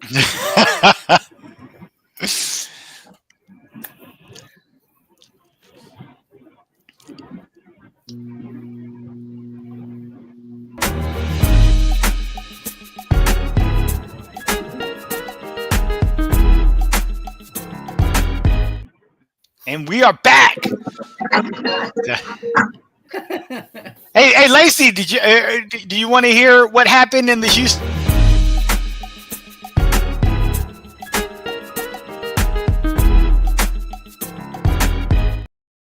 And we are back. Hey, Lacey, do you want to hear what happened in the Houston?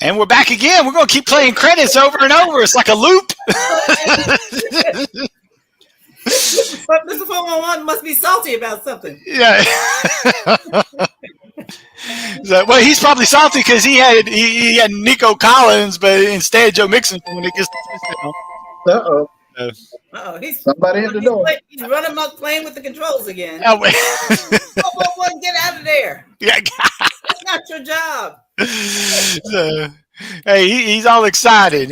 And we're back again. We're going to keep playing credits over and over. It's like a loop. Mr. 411 must be salty about something. Yeah. So, well, he's probably salty because he had Nico Collins, but instead Joe Mixon when it gets the touchdown. Uh-oh. Somebody at the door. He's running amok playing with the controls again. Oh, wait. 411, get out of there. Yeah. That's not your job. So, hey, he's all excited.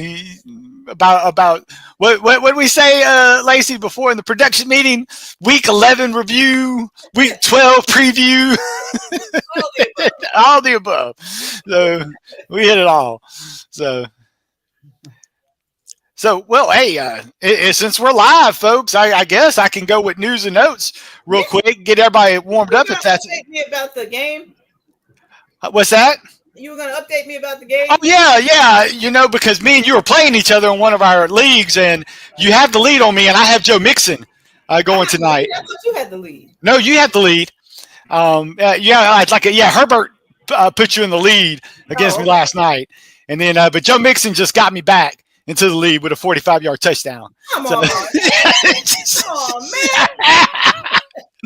About what did we say, Lacey, before in the production meeting? Week 11 review, week 12 preview, all the above. So we hit it all. So well, hey, since we're live, folks, I guess I can go with news and notes real quick, get everybody warmed up. If that's update me about the game. What's that? You were going to update me about the game? Oh, yeah. You know, because me and you were playing each other in one of our leagues, and you have the lead on me, and I have Joe Mixon going tonight. I thought you had the lead. No, you had the lead. Herbert put you in the lead against me last night. And then, but Joe Mixon just got me back into the lead with a 45-yard touchdown. Come on. Oh, man.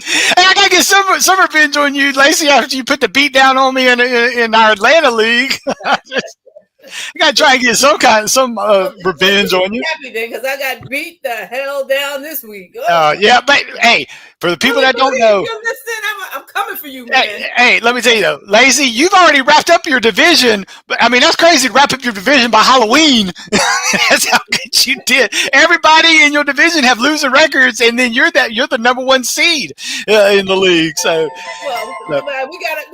Hey, I gotta get some revenge on you, Lacey, after you put the beat down on me in our Atlanta league. I gotta try and get some revenge on you. Happy then, because I got beat the hell down this week. Yeah, but hey, for the people that don't know, I'm coming for you, man. Hey, let me tell you though, Lacey, you've already wrapped up your division. But I mean, that's crazy to wrap up your division by Halloween. That's how good you did. Everybody in your division have losing records, and then you're the number one seed in the league. So, we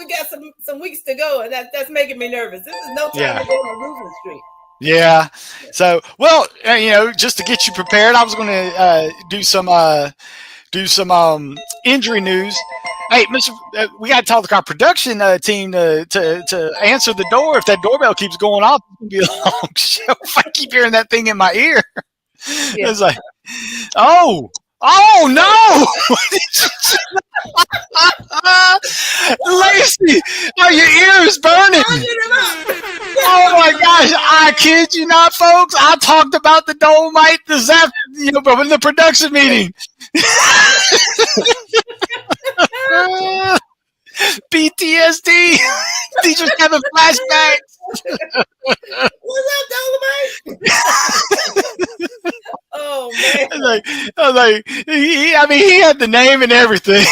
got some weeks to go, and that's making me nervous. This is no time to go on a losing streak. Yeah. So, well, just to get you prepared, I was going to do some injury news. Hey, Mr. We got to tell our production team to answer the door. If that doorbell keeps going off, it's going to be a long show. If I keep hearing that thing in my ear, it's like, oh no! Lacey, your ear is burning. Oh my gosh, I kid you not, folks. I talked about the Dolomite this afternoon, in the production meeting. PTSD. Teachers having flashbacks. What's up, Dolomite? Oh man! I was like, he had the name and everything.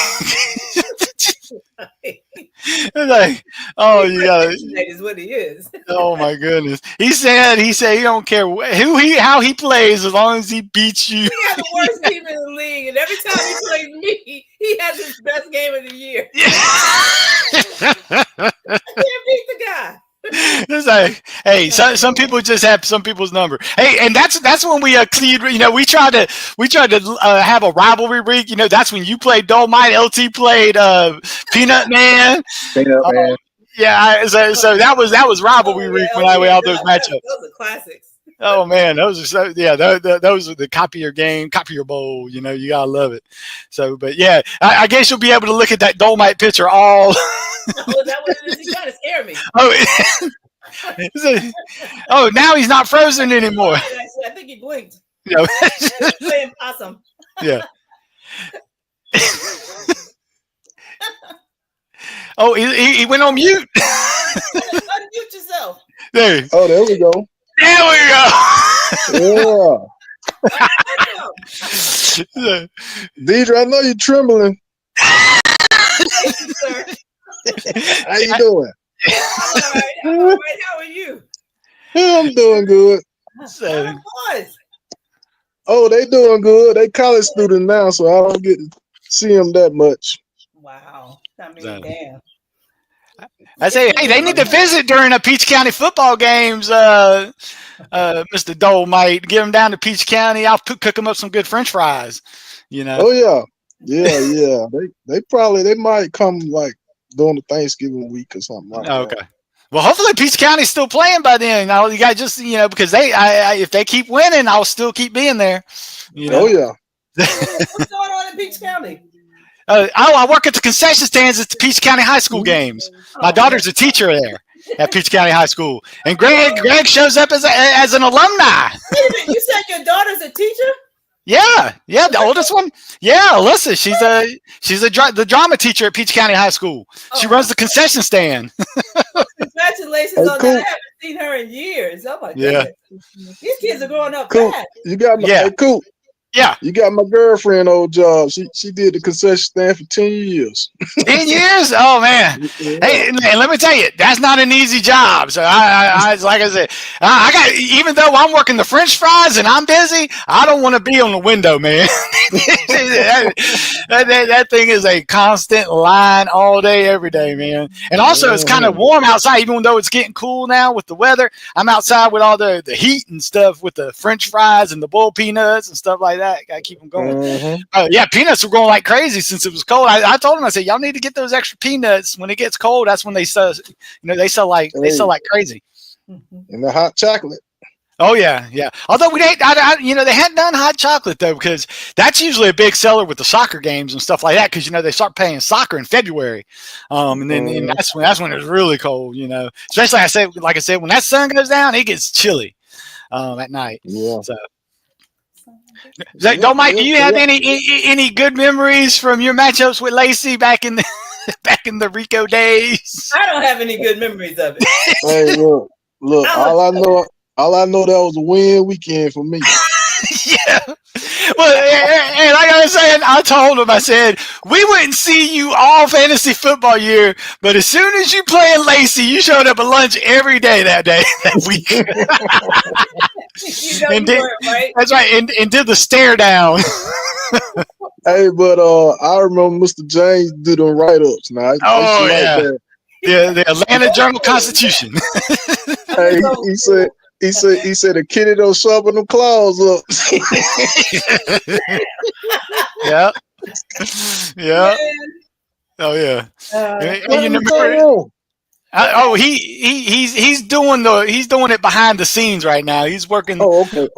Like, oh, you got that is what he is. Oh my goodness! He said he don't care how he plays as long as he beats you. He had the worst team in the league, and every time he plays me, he has his best game of the year. I can't beat the guy. It's like, hey, some people just have some people's number. Hey, and that's when we cleared. We tried to have a rivalry week. That's when you played Dolomite, LT played Peanut Man. Yeah, so that was rivalry week when I had all those matchups. Those are classics. Oh man, those are so those are the copier bowl. You gotta love it. So, but yeah, I guess you'll be able to look at that Dolomite picture all. Oh, that what it is? He's trying to scare me. Oh, now he's not frozen anymore. I think he blinked. Playing possum. Yeah. Oh, he went on mute. Unmute yourself. There. Oh, there we go. There we go. Yeah. Deidre, I know you're trembling. Thank you, sir. How you doing? I'm all right. How are you? I'm doing good. Oh, they doing good. They college students now, so I don't get to see them that much. Wow. I mean, So. damn. I say, hey, they need to visit during the Peach County football games. Mr. Dole might get them down to Peach County. I'll cook them up some good French fries. You know. Oh yeah, yeah. They might come like during the Thanksgiving week or something like that. Okay. Well, hopefully Peach County's still playing by then. Now you got just because if they keep winning, I'll still keep being there. You know? Oh yeah. What's going on in Peach County? I work at the concession stands at the Peach County High School games. My daughter's a teacher there at Peach County High School, and Greg shows up as an alumni. Wait a minute, you said your daughter's a teacher? Yeah, the oldest one. Yeah, Alyssa, she's the drama teacher at Peach County High School. She runs the concession stand. Congratulations on that. I haven't seen her in years. Oh my goodness. These kids are growing up fast. You got my Coop. Yeah. You got my girlfriend old job. She did the concession stand for 10 years. 10 years? Oh man. Hey, let me tell you, that's not an easy job. So I like I said, I got, even though I'm working the French fries and I'm busy, I don't want to be on the window, man. that thing is a constant line all day, every day, man. And also it's kind of warm outside, even though it's getting cool now with the weather. I'm outside with all the heat and stuff with the French fries and the boiled peanuts and stuff like that. Gotta keep them going. Yeah, peanuts were going like crazy since it was cold. I told them, I said, y'all need to get those extra peanuts when it gets cold. That's when they sell. They sell like crazy. And the hot chocolate. Oh yeah. Although they hadn't done hot chocolate though, because that's usually a big seller with the soccer games and stuff like that. Because they start playing soccer in February, and then that's when it's really cold. Especially like I said, when that sun goes down, it gets chilly at night. Yeah. So, Mike, do you have any good memories from your matchups with Lacey back in the Rico days? I don't have any good memories of it. Hey, look. All I know that was a win weekend for me. Yeah. Well, and like I was saying, I told him, I said, we wouldn't see you all fantasy football year, but as soon as you playing Lacey, you showed up at lunch every day that week. Right? That's right, and did the stare down. Hey, but I remember Mr. James do them write-ups. Now, the Atlanta Journal-Constitution. Hey, he said a kitty don't sharpen them claws up. Yeah. Oh yeah. He's doing it behind the scenes right now. He's working. Oh, okay.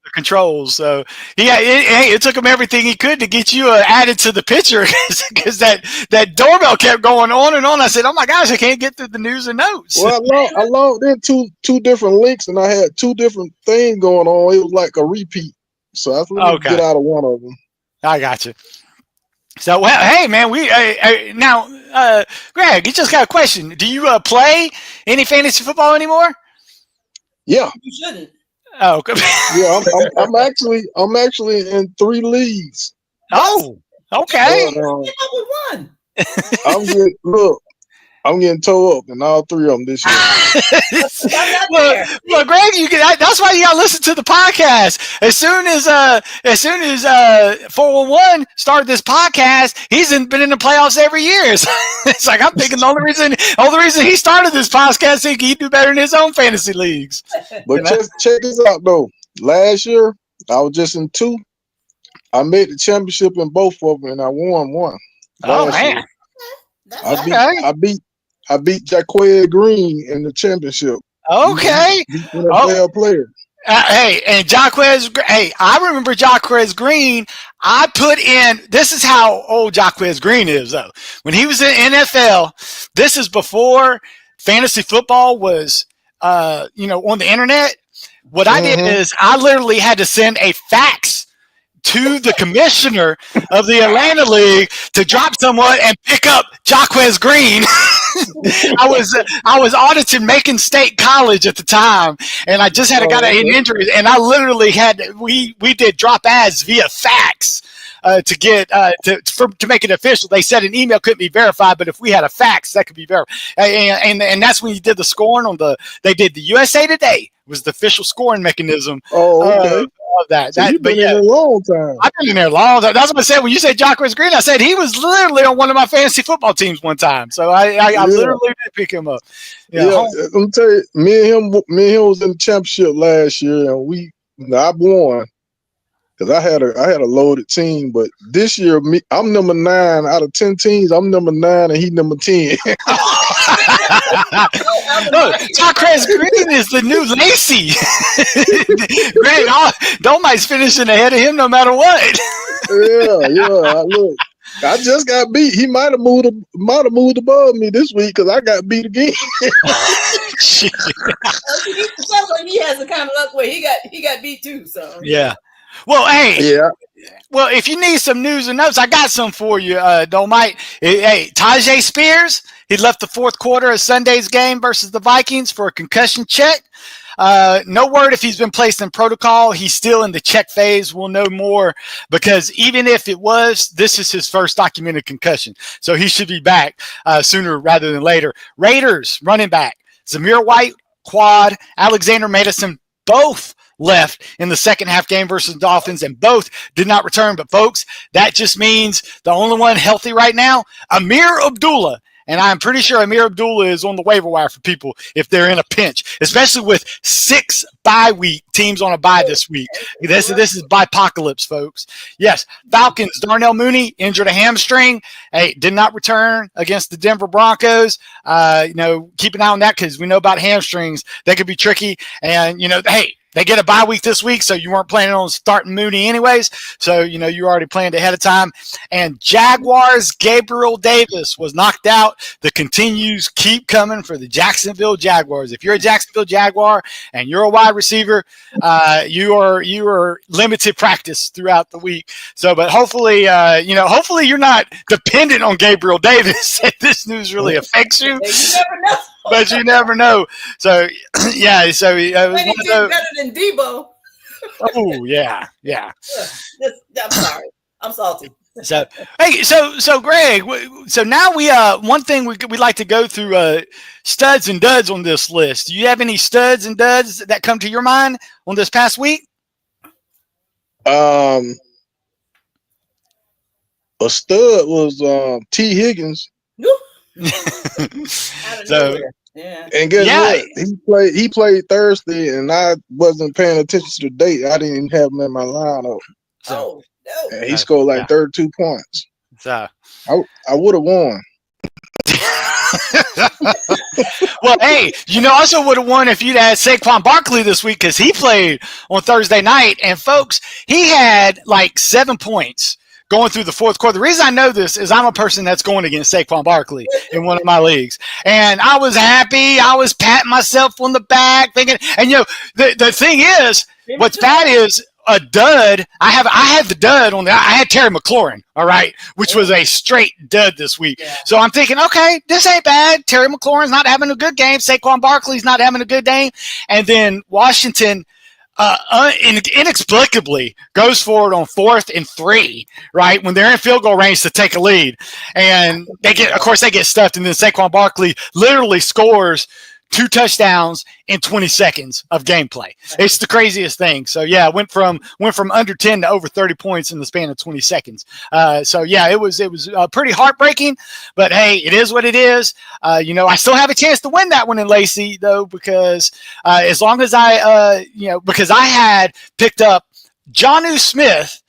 The controls. So it took him everything he could to get you added to the picture because that doorbell kept going on and on. I said, "Oh my gosh, I can't get through the news and notes." Well, I logged in two different links and I had two different things going on. It was like a repeat, so I was get out of one of them. I got you. So, well, hey, man, now, Greg, you just got a question. Do you play any fantasy football anymore? Yeah. You shouldn't. Oh, okay. Yeah, I'm actually in 3 leagues. Oh, okay. I'm getting towed up in all 3 of them this year. Well, Greg, that's why you got to listen to the podcast. As soon as 411 started this podcast, he's been in the playoffs every year. It's like I'm thinking the only reason he started this podcast, so he'd do better in his own fantasy leagues. But check this out though. Last year, I was just in 2. I made the championship in both of them, and I won 1. Oh man! I beat Jaquez Green in the championship. Okay. Player. Hey, and Jaquez. Hey, I remember Jaquez Green. I put in. This is how old Jaquez Green is, though. When he was in NFL, this is before fantasy football was, on the internet. What I did is I literally had to send a fax to the commissioner of the Atlanta League to drop someone and pick up Jaquez Green. I was auditing Macon State College at the time, and I just had got an injury, and I literally we did drop ads via fax to get to make it official. They said an email couldn't be verified, but if we had a fax, that could be verified. And that's when you did the scoring they did the USA Today was the official scoring mechanism. Oh, okay. love that. So you've But been in yeah, a long time. I've been in there long. That's what I said when you said Jacquez Green. I said he was literally on one of my fantasy football teams one time. So I Yeah. literally did pick him up. Yeah, I'm gonna tell you, me and him was in the championship last year, and I won because I had a loaded team. But this year, I'm number 9 out of 10 teams. I'm number 9, and he number 10. Look, Jacquez Green is the new Lacey. Greg, Dolmite's finishing ahead of him no matter what. Yeah. Look, I just got beat. He might have moved above me this week because I got beat again. Sounds like he has the kind of luck where he got beat too. So yeah. Well, hey. Yeah. Well, if you need some news and notes, I got some for you, Dolmite. Hey, Tajay Spears, he left the fourth quarter of Sunday's game versus the Vikings for a concussion check. No word if he's been placed in protocol. He's still in the check phase. We'll know more because even if it was, this is his first documented concussion. So he should be back sooner rather than later. Raiders running back, Zamir White, quad, Alexander Madison, both left in the second half game versus the Dolphins, and both did not return. But folks, that just means the only one healthy right now, Amir Abdullah. And I'm pretty sure Amir Abdullah is on the waiver wire for people if they're in a pinch, especially with 6 bye week teams on a bye this week. This is bipocalypse, folks. Yes, Falcons, Darnell Mooney injured a hamstring. Hey, did not return against the Denver Broncos. Keep an eye on that because we know about hamstrings. They could be tricky. And, hey, they get a bye week this week, so you weren't planning on starting Mooney anyways. So, you already planned ahead of time. And Jaguars, Gabriel Davis was knocked out. The continues keep coming for the Jacksonville Jaguars. If you're a Jacksonville Jaguar and you're a wide receiver, you are limited practice throughout the week. So, but hopefully, hopefully you're not dependent on Gabriel Davis if this news really affects you. You never know. But you never know. So, yeah. So it was one of those. Better than Debo. Oh, yeah. I'm sorry. I'm salty. So, hey, so Greg, so now one thing we like to go through studs and duds on this list. Do you have any studs and duds that come to your mind on this past week? A stud was T. Higgins. So, yeah. And guess what? He played Thursday, and I wasn't paying attention to the date. I didn't even have him in my lineup. So, no. And he scored like 32 points. So I would have won. Well, hey, also would have won if you'd had Saquon Barkley this week because he played on Thursday night. And folks, he had like 7 points going through the fourth quarter. The reason I know this is I'm a person that's going against Saquon Barkley in one of my leagues. And I was happy. I was patting myself on the back thinking, and the thing is, what's bad is a dud. I had the dud on I had Terry McLaurin, all right, which was a straight dud this week. Yeah. So I'm thinking, okay, this ain't bad. Terry McLaurin's not having a good game. Saquon Barkley's not having a good game. And then Washington inexplicably goes for it on 4th and 3, right, when they're in field goal range to take a lead, and they get stuffed, and then Saquon Barkley literally scores 2 touchdowns in 20 seconds of gameplay. It's the craziest thing. So yeah, went from under 10 to over 30 points in the span of 20 seconds. So yeah, it was pretty heartbreaking, but hey, it is what it is. I still have a chance to win that one in Lacey though, because as long as because I had picked up Jonnu Smith,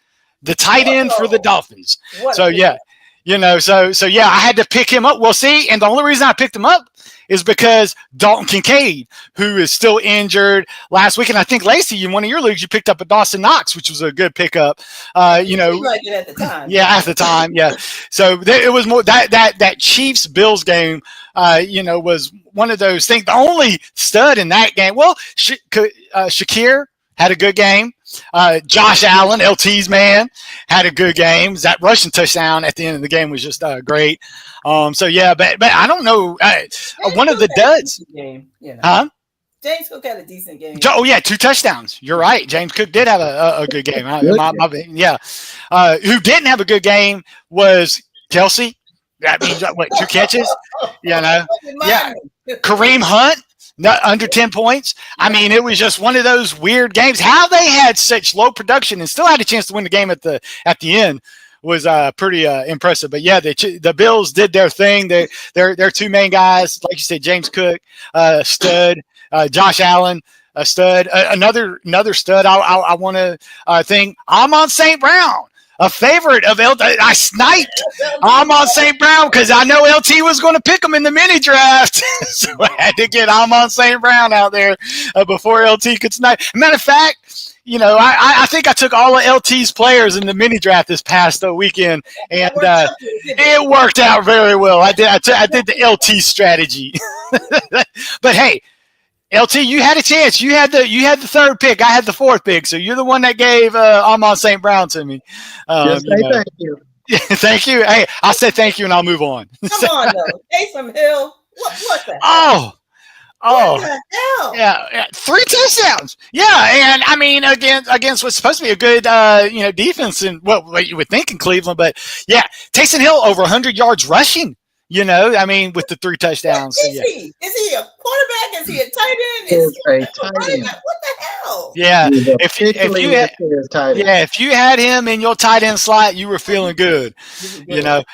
the tight end for the Dolphins. So yeah. So yeah, I had to pick him up. Well, see, and the only reason I picked him up is because Dalton Kincaid, who is still injured last week, and I think Lacey, in one of your leagues, you picked up a Dawson Knox, which was a good pickup. Like it at the time. Yeah, at the time, yeah. So it was more that Chiefs Bills game. Was one of those things. The only stud in that game. Well, Shakir had a good game. Josh Allen, LT's man, had a good game. That rushing touchdown at the end of the game was just great. So yeah, but I don't know. One of the duds. Game, Huh? James Cook had a decent game. Oh yeah, 2 touchdowns. You're right. James Cook did have a good game. Yeah. Who didn't have a good game was Kelsey. That means 2 catches. Yeah. Kareem Hunt Not under 10 points. I mean, it was just one of those weird games. How they had such low production and still had a chance to win the game at the end was pretty impressive. But yeah, the Bills did their thing. Their two main guys, like you said, James Cook, stud, Josh Allen, a stud, another stud. I want to think Amon St. Brown, a favorite of LT. I sniped Amon St. Brown because I know LT was going to pick him in the mini draft. So I had to get Amon St. Brown out there before LT could snipe. Matter of fact, I think I took all of LT's players in the mini draft this past weekend, and it worked out very well. I did the LT strategy. But hey, LT, you had a chance. You had the third pick. I had the fourth pick. So you're the one that gave Amon St. Brown to me. Just say thank you. Thank you. Hey, I'll say thank you and I'll move on. Come on, though. Taysom Hill. What the hell? What the hell? Yeah, 3 touchdowns. Yeah, and I mean against what's supposed to be a good defense and what you would think in Cleveland, but yeah, Taysom Hill over 100 yards rushing. I mean, with the 3 touchdowns. Is he a quarterback? Is he a tight end? Is he a tight end? What the hell? Yeah, if you had him in your tight end slot, you were feeling good. You had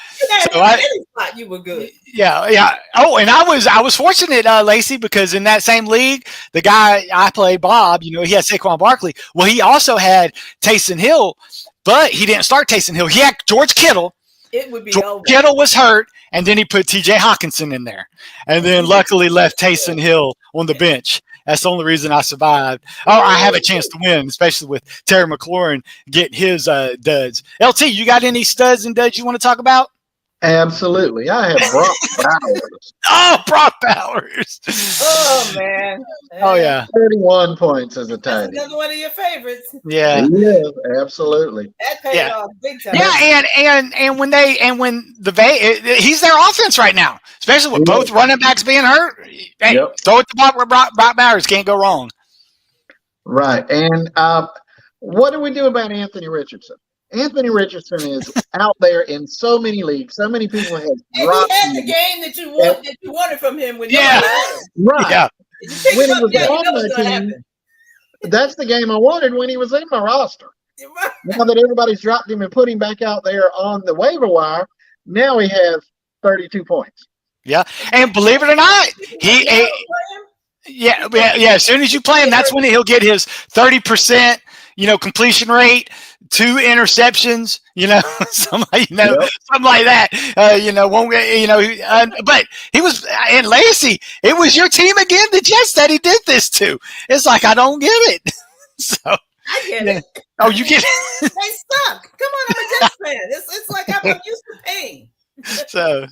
any slot, you were good. Yeah. Oh, and I was fortunate, Lacey, because in that same league, the guy I play, Bob, he had Saquon Barkley. Well, he also had Taysom Hill, but he didn't start Taysom Hill. He had George Kittle. It would be over. Kittle was hurt, and then he put T.J. Hawkinson in there, and then luckily left Taysom Hill on the bench. That's the only reason I survived. Oh, I have a chance to win, especially with Terry McLaurin getting his duds. LT, you got any studs and duds you want to talk about? Absolutely. I have Brock Bowers. Oh, Brock Bowers. Oh, man. Oh, yeah. 31 points as a tight end. Another one of your favorites. Yeah. Yeah, absolutely. That paid off big time. Yeah, and when he's their offense right now, especially with both running backs being hurt. Hey, throw it to Brock Bowers. Can't go wrong. Right. And what do we do about Anthony Richardson? Anthony Richardson is out there in so many leagues. So many people have dropped him. He had the game that you wanted from him. Right. Yeah. When he was on my team, that's the game I wanted when he was in my roster. Right. Now that everybody's dropped him and put him back out there on the waiver wire, now we have 32 points. Yeah, and believe it or not, as soon as you play him, that's when he'll get his 30%, completion rate, 2 interceptions, something like that. But he was, and Lacey, it was your team again, the Jets, that he did this to. It's like, I don't get it. So I get it. Oh, you get it? They suck. Come on, I'm a Jets fan. It's like I'm used to pain. So.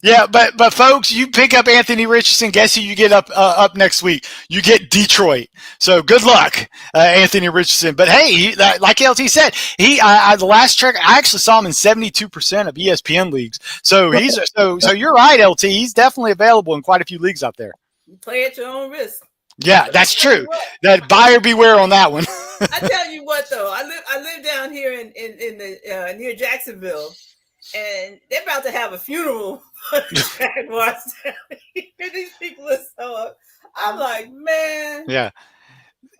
Yeah, but folks, you pick up Anthony Richardson. Guess who you get up next week? You get Detroit. So good luck, Anthony Richardson. But hey, like LT said, the last check, I actually saw him in 72% of ESPN leagues. So so you're right, LT. He's definitely available in quite a few leagues out there. You play at your own risk. Yeah, that's true. That buyer beware on that one. I tell you what, though, I live down here in the near Jacksonville. And they're about to have a funeral for the Jaguars. These people are so. I'm like, man. Yeah.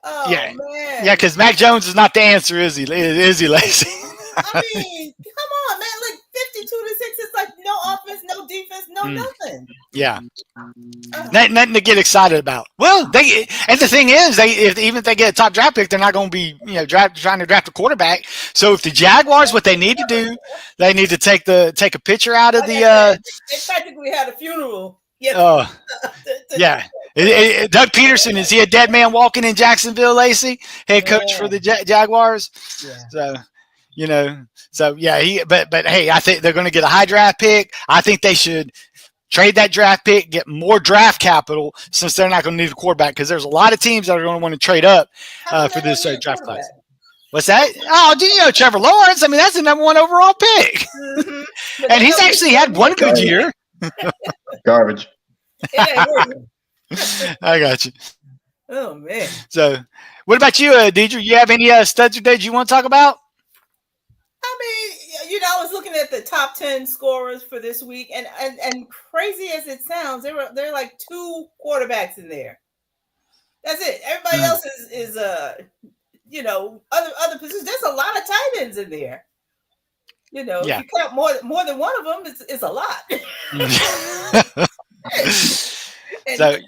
Oh, yeah. Man. Yeah, because Mac Jones is not the answer, is he? Is he, Lacey? I mean, come on, man. Look, 52-6. It's like no offense, no defense, no nothing. Yeah. Nothing to get excited about. Well, and the thing is, even if they get a top draft pick, they're not going to be trying to draft a quarterback. So if the Jaguars, what they need to do, they need to take a picture out of the. They practically had a funeral. Yeah. Doug Peterson, is he a dead man walking in Jacksonville, Lacey? Head coach for the Jaguars. Yeah. So but hey, I think they're going to get a high draft pick. I think they should trade that draft pick, get more draft capital, since they're not going to need a quarterback, because there's a lot of teams that are going to want to trade up for this draft class. What's that? Oh, Trevor Lawrence. I mean, that's the number 1 overall pick. Mm-hmm. And he's actually had one good year. Garbage. I got you. Oh, man. So, what about you, Deidre? You have any studs or duds you want to talk about? I mean, I was looking at the top 10 scorers for this week, and crazy as it sounds, there are like 2 quarterbacks in there. That's it. Everybody else is other positions. There's a lot of tight ends in there. If you count more than one of them, it's a lot. And so it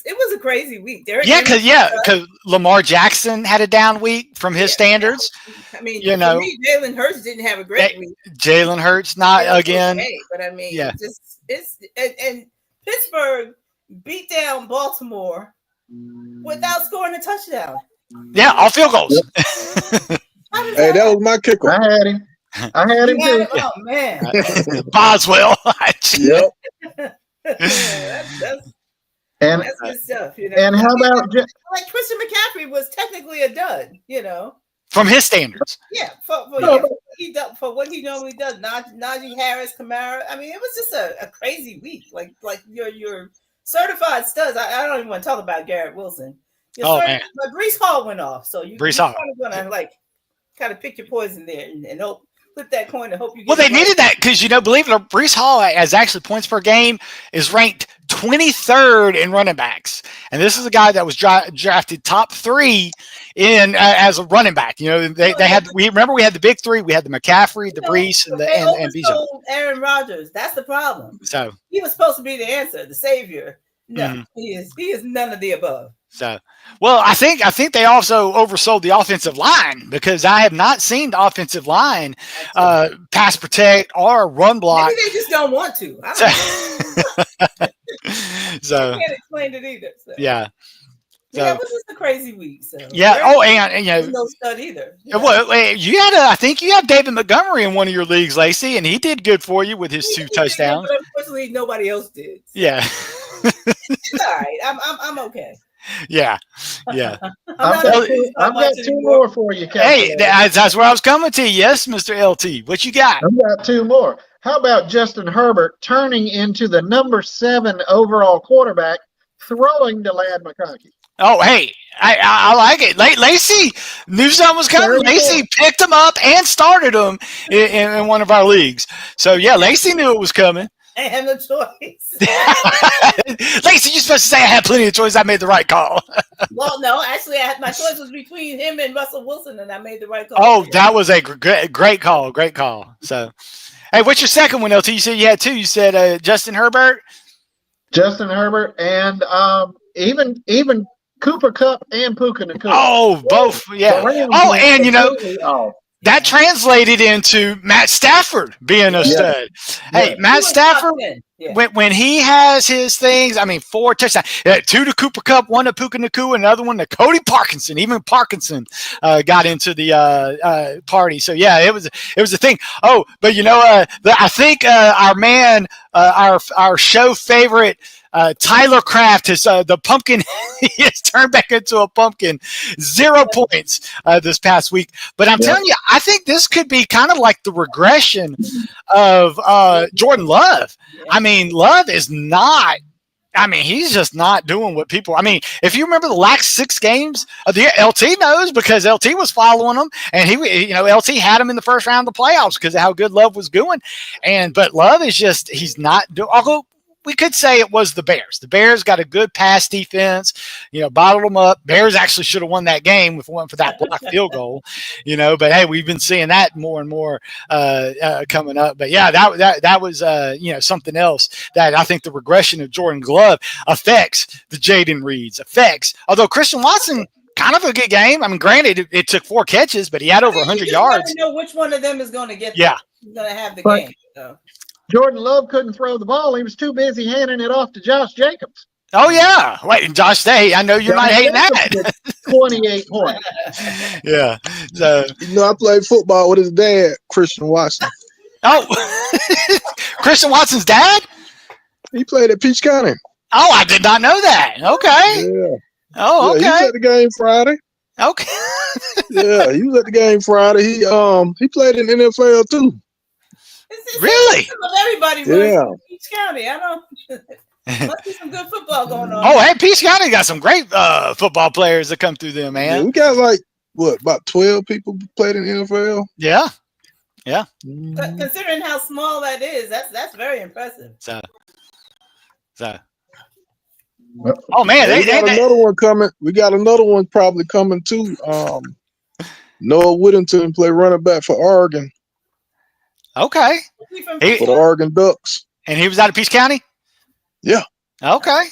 was a crazy week. Because Lamar Jackson had a down week from his standards. I mean, for me, Jalen Hurts didn't have a great week. Jalen Hurts not again. Okay, but I mean, and Pittsburgh beat down Baltimore without scoring a touchdown. Yeah, all field goals. Hey, that was my kicker. I had him. Too. Oh man, Boswell. Yep. That's good stuff. And how about like Christian McCaffrey was technically a dud, from his standards. Yeah, for what he normally does. Najee Harris, Kamara. I mean, it was just a crazy week. Like your certified studs. I don't even want to talk about Garrett Wilson. Man. But Breece Hall went off, so you're Breece Hall. kind of pick your poison there and hope. Flip that coin and hope you get Well, they needed that because, believe it or not, Breece Hall, as actually points per game, is ranked 23rd in running backs. And this is a guy that was drafted top 3 in as a running back. We had the big 3. We had the McCaffrey, the Breece, and Bijan. Aaron Rodgers. That's the problem. So he was supposed to be the answer, the savior. No, he is none of the above. So, well, I think they also oversold the offensive line because I have not seen the offensive line pass protect or run block. Maybe they just don't want to. I can't explain it either. So. Yeah. So, it was just a crazy week. So yeah. And no stud either. Well, I think you have David Montgomery in one of your leagues, Lacey, and he did good for you with his 2 touchdowns. But unfortunately, nobody else did. So. Yeah. It's all right. I'm okay. Yeah. I've got 2 more for you, Captain. Hey, that's where I was coming to. Yes, Mr. LT. What you got? I've got 2 more. How about Justin Herbert turning into the number 7 overall quarterback, throwing to Ladd McConkey? Oh, hey, I like it. Lacey knew something was coming. Lacey picked him up and started him in one of our leagues. So, yeah, Lacey knew it was coming. I had no choice. Lacey, you're supposed to say I had plenty of choice. I made the right call. Well, no, actually, my choice was between him and Russell Wilson, and I made the right call. Oh, that was a great call. Great call. So, hey, what's your second one, LT? You said you had 2. You said Justin Herbert? Justin Herbert and even Cooper Kupp and Puka Nacua. Oh, both. Yeah. Oh, and, that translated into Matt Stafford being a stud. Hey, Matt Stafford, when he has his things, 4 touchdowns, 2 to Cooper Kupp, 1 to Puka Nacua, another one to Cody Parkinson. Even Parkinson got into the party. So yeah, it was a thing. Oh, but I think our man, our show favorite. Tyler Kraft has the pumpkin he has turned back into a pumpkin. 0 points this past week. But I'm telling you, I think this could be kind of like the regression of Jordan Love. Love is not. He's just not doing what people. If you remember the last 6 games of the year, LT knows because LT was following him, and LT had him in the first round of the playoffs because of how good Love was doing. But Love is just he's not doing. Although we could say it was the Bears. The Bears got a good pass defense, bottled them up. Bears actually should have won that game if it weren't for that blocked field goal, But hey, we've been seeing that more and more coming up. But yeah, that was something else that I think the regression of Jordan Love affects the Jaden Reeds Although Christian Watson. Kind of a good game. Granted, it took 4 catches, but he had over 100 yards. You know which one of them is going to get. Yeah, going to have the game. So. Jordan Love couldn't throw the ball. He was too busy handing it off to Josh Jacobs. Oh, yeah. Wait, Josh Day, I know you're not hating that. 28 points. Yeah. So, I played football with his dad, Christian Watson. Oh, Christian Watson's dad? He played at Peach County. Oh, I did not know that. Okay. Yeah. Oh, okay. He was at the game Friday. Okay. Yeah, he was at the game Friday. He played in the NFL too. Really? Everybody in Peach County. I don't. Must be some good football going on. Oh, hey, Peach County got some great football players that come through there, man. Yeah, we got about 12 people played in the NFL. Yeah. Considering how small that is, that's very impressive. So. Oh man, we got another one coming. We got another one probably coming too. Noah Whittington play running back for Oregon. Okay. For the Oregon Ducks. And he was out of Peach County? Yeah. Okay.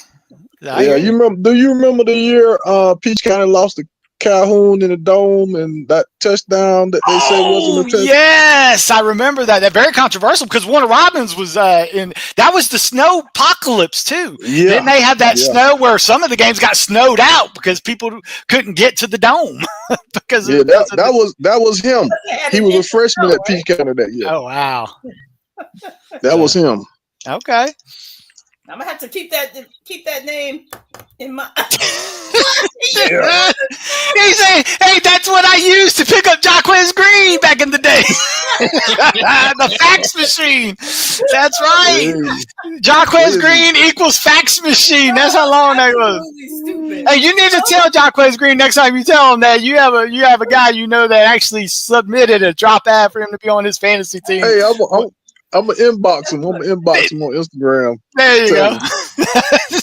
Yeah, you remember? Do you remember the year Peach County lost to Calhoun in the Dome and that touchdown that they said wasn't a touchdown? Yes, I remember that. That very controversial because Warner Robins was in. That was the snow apocalypse too. Yeah. Didn't they have that snow where some of the games got snowed out because people couldn't get to the Dome because that was him. He was a freshman at Peach County that year. Oh wow, that was him. Okay. I'm gonna have to keep that name in my. He said, "Hey, that's what I used to pick up Jacquez Green back in the day. The fax machine. That's right. Jacquez Green equals fax machine. That's how long that was. Hey, you need to tell Jacquez Green next time you tell him that you have a guy you know that actually submitted a drop ad for him to be on his fantasy team. Hey, I'm gonna inbox him. I'm gonna inbox him on Instagram. There you go.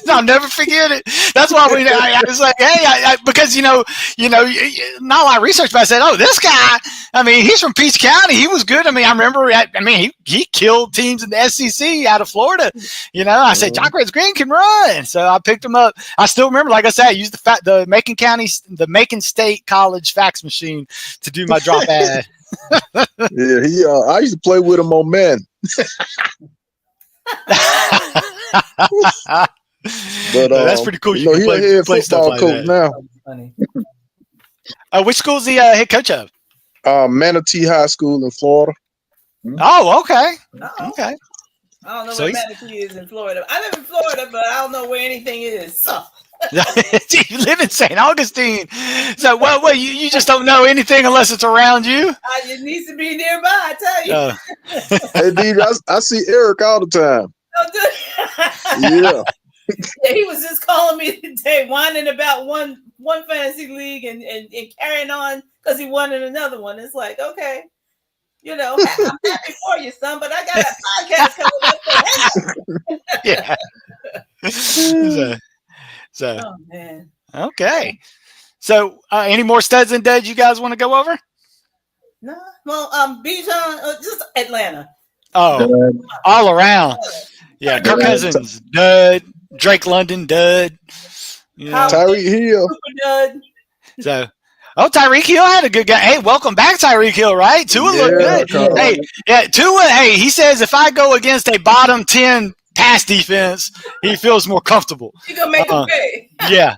I'll never forget it. That's why I was like, hey, because not a lot of research, but I said, oh, this guy. I mean, he's from Peach County. He was good. I mean, I remember. He killed teams in the SEC out of Florida. I said, Jacquez Green can run, so I picked him up. I still remember, like I said, I used the Macon State College fax machine to do my drop ad. Yeah, I used to play with him on man. But that's pretty cool. He's a head football coach now. Which school's the head coach of? Manatee High School in Florida. Oh, okay. Okay. I don't know where Manatee is in Florida. I live in Florida, but I don't know where anything is. So. You live in St. Augustine, so well, you just don't know anything unless it's around you. It needs to be nearby, I tell you. Hey, Dee, I see Eric all the time. Yeah. Yeah, he was just calling me today, whining about one fantasy league and carrying on because he wanted another one. It's like, okay, I'm happy for you, son, but I got a podcast coming up. Yeah. So, oh man. Okay. So, any more studs and duds you guys want to go over? No. Well, Bijan, just Atlanta. Oh, all around. Yeah, Kirk Cousins, dud. Drake London, dud. Tyreek Hill. Dud. So, Tyreek Hill had a good game. Hey, welcome back, Tyreek Hill, right? Tua looked good. Hey, Tua, he says if I go against a bottom 10 pass defense, he feels more comfortable. You gonna make him pay. Yeah.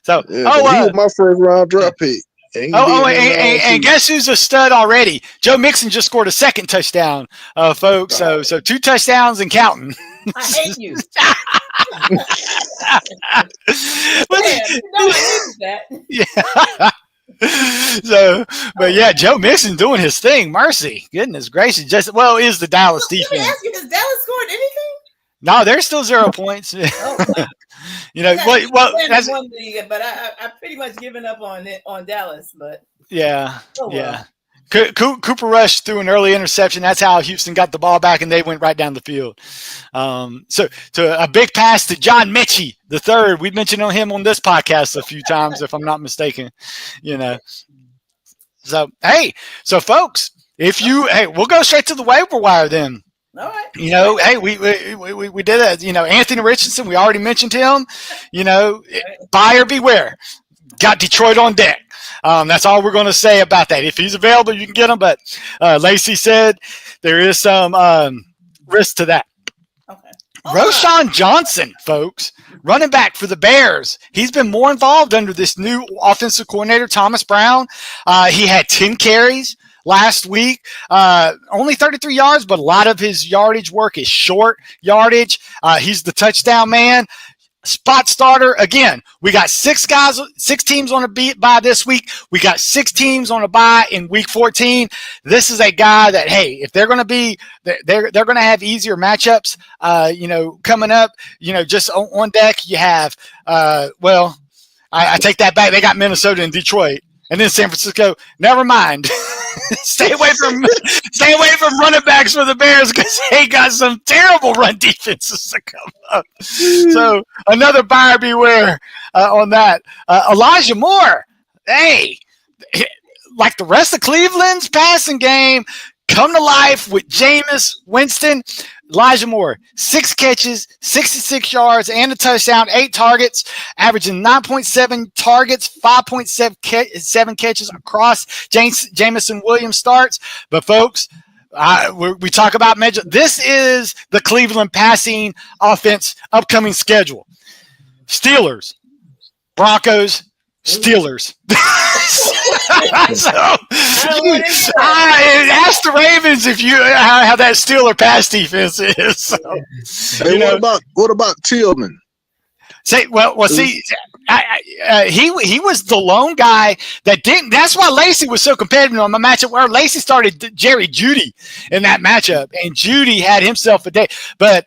So, he was my first round draft pick. And guess who's a stud already? Joe Mixon just scored a second touchdown, folks. So 2 touchdowns and counting. I hate you. Yeah. So, but yeah, Joe Mixon doing his thing. Mercy, goodness gracious. Is the Dallas defense? Ask you, has Dallas scored anything? No, they're still 0 points. Oh, that's one league, but I pretty much given up on Dallas. But yeah. Cooper Rush threw an early interception. That's how Houston got the ball back, and they went right down the field. So to a big pass to John Mechie the third. We mentioned him on this podcast a few times, if I'm not mistaken. So folks, we'll go straight to the waiver wire then. All right. Hey, we did it. Anthony Richardson, we already mentioned him. Buyer beware. Got Detroit on deck. That's all we're going to say about that. If he's available, you can get him. But Lacey said there is some risk to that. Okay. Roshan Johnson, folks, running back for the Bears. He's been more involved under this new offensive coordinator, Thomas Brown. He had 10 carries last week, only 33 yards, but a lot of his yardage work is short yardage. He's the touchdown man. Spot starter. Again, we got 6 teams on a bye this week. We got 6 teams on a bye in week 14. This is a guy that, hey, if they're going to be, they're going to have easier matchups, coming up, just on deck. You have, I take that back. They got Minnesota and Detroit. And then San Francisco, never mind. stay away from running backs for the Bears because they got some terrible run defenses to come up. So another buyer beware on that. Elijah Moore, hey, like the rest of Cleveland's passing game, come to life with Jameis Winston. Elijah Moore, 6 catches, 66 yards, and a touchdown, 8 targets, averaging 9.7 targets, 5.7 catches across Jameson Williams starts. But, folks, we talk about this is the Cleveland passing offense upcoming schedule. Steelers, Broncos, Steelers. So ask the Ravens if you how that Steeler pass defense is. So, hey, what about Tillman? See, he was the lone guy that didn't. That's why Lacey was so competitive on the matchup where Lacey started Jerry Jeudy in that matchup, and Jeudy had himself a day. But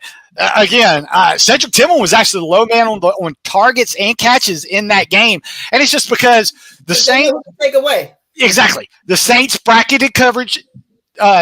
again, Cedric Tillman was actually the low man on targets and catches in that game, and it's just because the Saints take away. Exactly. The Saints bracketed coverage,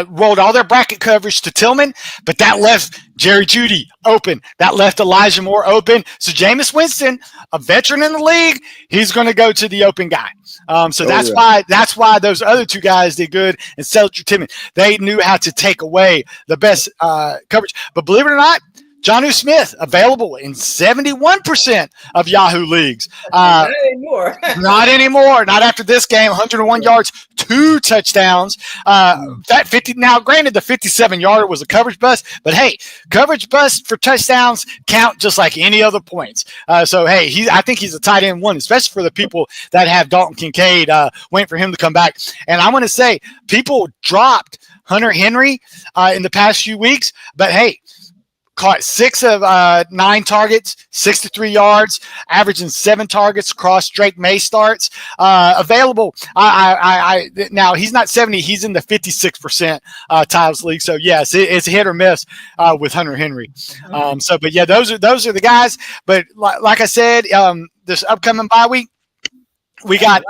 rolled all their bracket coverage to Tillman, but that left Jerry Jeudy open. That left Elijah Moore open. So Jameis Winston, a veteran in the league, he's going to go to the open guy. That's why those other 2 guys did good. And Cedric Tillman, they knew how to take away the best coverage. But believe it or not, Jonnu Smith available in 71% of Yahoo leagues. Not anymore. Not anymore. Not after this game. 101 yards, 2 touchdowns. That 50. Now, granted, the 57-yarder was a coverage bust, but hey, coverage bust for touchdowns count just like any other points. So hey, I think he's a tight end 1, especially for the people that have Dalton Kincaid waiting for him to come back. And I want to say, people dropped Hunter Henry in the past few weeks, but hey, caught 6 of 9 targets, 63 yards, averaging 7 targets across Drake May starts. Available. Now he's not 70; he's in the 56% tiles league. So yes, it's hit or miss with Hunter Henry. But yeah, those are the guys. But like I said, this upcoming bye week, we got